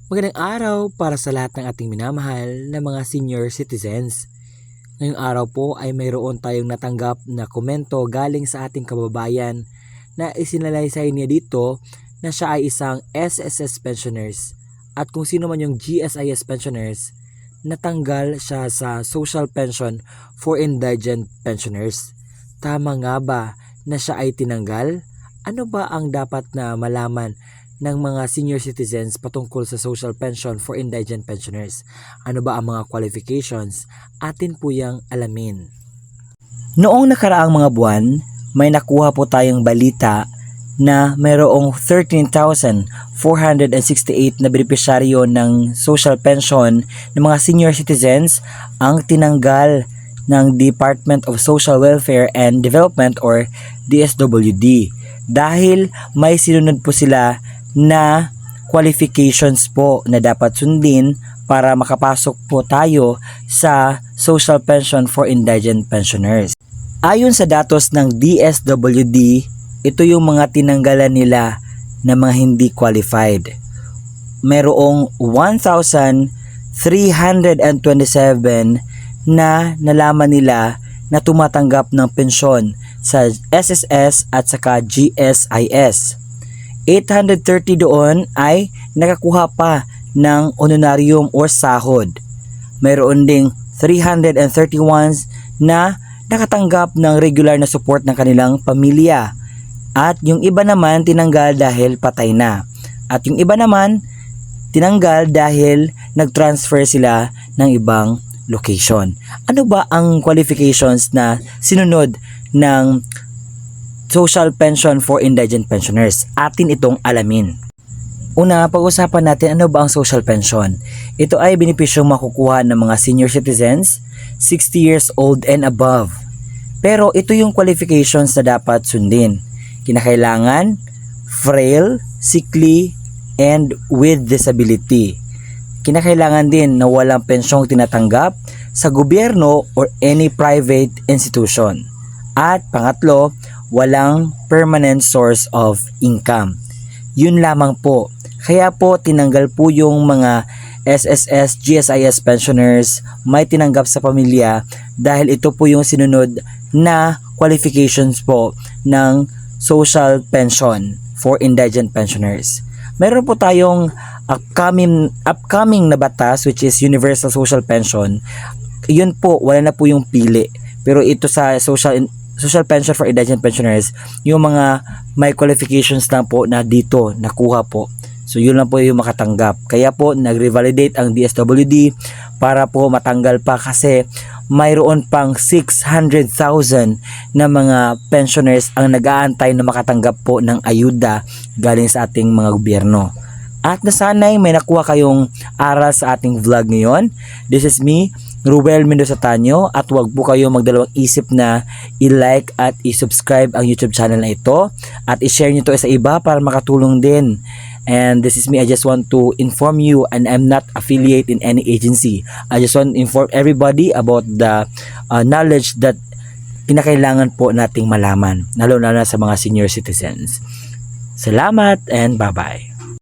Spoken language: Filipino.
Magandang araw para sa lahat ng ating minamahal na mga senior citizens. Ngayong araw po ay mayroon tayong natanggap na komento galing sa ating kababayan na isinalaysay niya dito na siya ay isang SSS pensioners at kung sino man yung GSIS pensioners, natanggal siya sa social pension for indigent pensioners. Tama nga ba na siya ay tinanggal? Ano ba ang dapat na malaman ng mga senior citizens patungkol sa social pension for indigent pensioners? Ano ba ang mga qualifications? Atin po yang alamin. Noong nakaraang mga buwan, may nakuha po tayong balita na mayroong 13,468 na benepisyaryo ng social pension ng mga senior citizens ang tinanggal ng Department of Social Welfare and Development or DSWD dahil may sinunod po sila na qualifications po na dapat sundin para makapasok po tayo sa social pension for indigent pensioners. Ayon sa datos ng DSWD, ito yung mga tinanggalan nila na mga hindi qualified. Merong 1,327 na nalaman nila na tumatanggap ng pensyon sa SSS at saka GSIS. 830 doon ay nakakuha pa ng honorarium or sahod. Mayroon ding 331 na nakatanggap ng regular na support ng kanilang pamilya. At yung iba naman tinanggal dahil patay na. At yung iba naman tinanggal dahil nag-transfer sila ng ibang location. Ano ba ang qualifications na sinunod ng social pension for indigent pensioners? Atin itong alamin. Una, pag-usapan natin ano ba ang social pension. Ito ay benepisyong makukuha ng mga senior citizens, 60 years old and above. Pero ito yung qualifications na dapat sundin. Kinakailangan, frail, sickly, and with disability. Kinakailangan din na walang pensyong tinatanggap sa gobyerno or any private institution. At pangatlo, walang permanent source of income. Yun lamang po. Kaya po tinanggal po yung mga SSS, GSIS pensioners may tinanggap sa pamilya dahil ito po yung sinunod na qualifications po ng social pension for indigent pensioners. Meron po tayong upcoming na batas which is Universal Social Pension. Yun po, wala na po yung pili. Pero ito sa social pension for indigent pensioners, yung mga may qualifications lang po na dito nakuha po. So yun lang po yung makatanggap. Kaya po nag-revalidate ang DSWD para po matanggal pa kasi mayroon pang 600,000 na mga pensioners ang nag-aantay na makatanggap po ng ayuda galing sa ating mga gobyerno. At nasanay may nakuha kayong aral sa ating vlog ngayon. This is me, Ruel Mendoza Tanyo, at huwag po kayo magdalawang isip na i-like at i-subscribe ang YouTube channel na ito at i-share nyo ito sa iba para makatulong din. And this is me, I just want to inform you and I'm not affiliate in any agency. I just want to inform everybody about the knowledge that kinakailangan po nating malaman, lalo na sa mga senior citizens. Salamat and bye-bye.